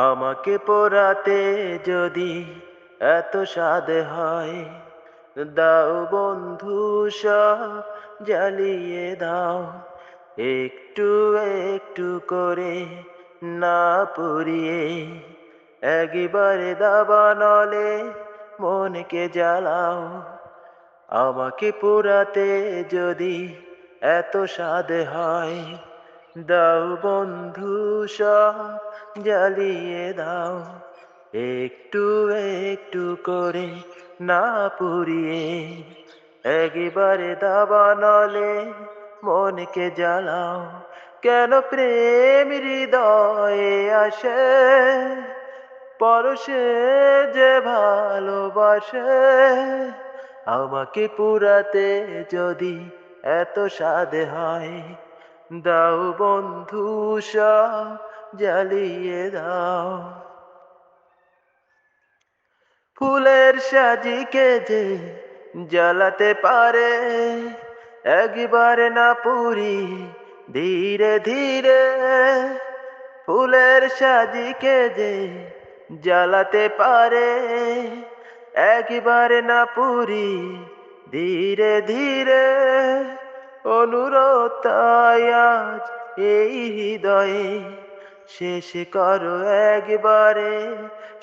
আমাকে পোড়াতে যদি এত স্বাদ হয়, দাও বন্ধু সব জ্বালিয়ে দাও। একটু একটু করে না পুড়িয়ে, একবারে দাবানলে মনকে জ্বালাও। আমাকে পোড়াতে যদি এত স্বাদ হয়, দাও বন্ধু সব জ্বালিয়ে দাও। একটু একটু করে না পুড়িয়ে, একবারে দাবানলে মনকে জ্বালাও। কেন প্রেম হৃদয়ে আসে, পরশে যে ভালোবাসে। আমাকে পুরাতে যদি এত স্বাদ হয়, দাও বন্ধু সব জ্বালিয়ে দাও। ফুলের সাজিকে যে জ্বালাতে পারে, একবার না পুরি ধীরে ধীরে। ফুলের সাজিকে যে জ্বালাতে পারে, একবার না পুরি ধীরে ধীরে। অনুরোধ তাই আজ এই হৃদয়ে, শেষ করো একবারে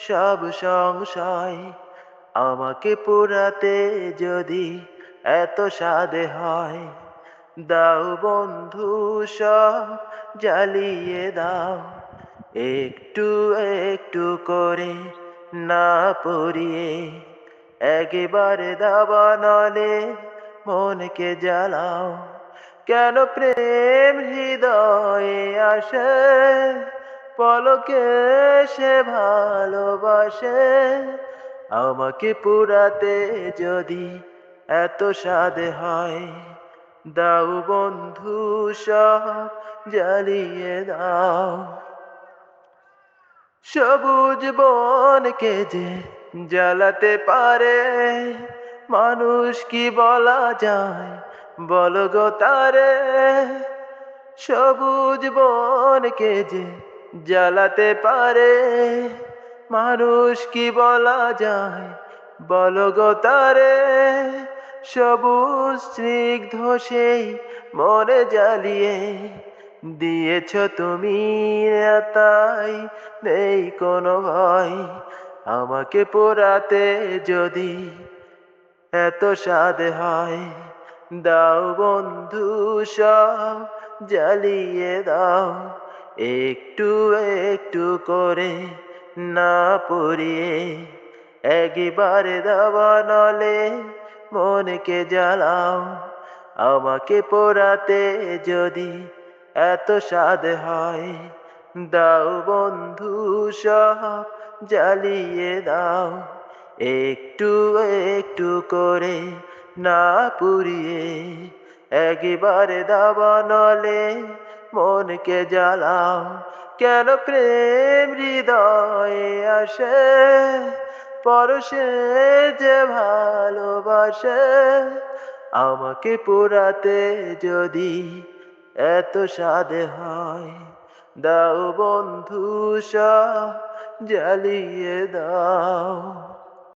সব সংশয়। আমাকে পোড়াতে যদি এত স্বাদ হয়, দাও বন্ধু সব জ্বালিয়ে দাও। একটু একটু করে না পড়িয়ে, একবারে দাবানলে মনকে জ্বালাও। কেন প্রেম হৃদয়ে আসে, পলকে সে ভালোবাসে। আমাকে পুরাতে যদি এত স্বাদ হয়, দাও বন্ধু সব জ্বালিয়ে দাও। সবুজ বনকে যে জ্বালাতে পারে, মানুষ কি বলা যায় বলো গো তারে। সবুজ বনকে যে জ্বালাতে পারে, মানুষ কি বলা যায় বলো গো তারে। সবুজ স্নিগ্ধ সেই মনে জ্বালিয়ে দিয়েছ তুমি, তাই নেই কোনো ভয়। আমাকে পোড়াতে যদি এত স্বাদ হয়, দাও বন্ধু সব জ্বালিয়ে দাও। একটু একটু করে না পুড়িয়ে, একবারে দাবানলে মনকে জ্বালাও। আমাকে পোড়াতে যদি এত স্বাদ হয়, দাও বন্ধু সব জ্বালিয়ে দাও। একটু একটু করে না পুড়িয়ে, একবারে দাবানলে মনকে জ্বালাও। কেন প্রেম হৃদয়ে আসে, পরশে যে ভালোবাসে। আমাকে পোড়াতে যদি এত স্বাদ হয়, দাও বন্ধু সব জ্বালিয়ে দাও।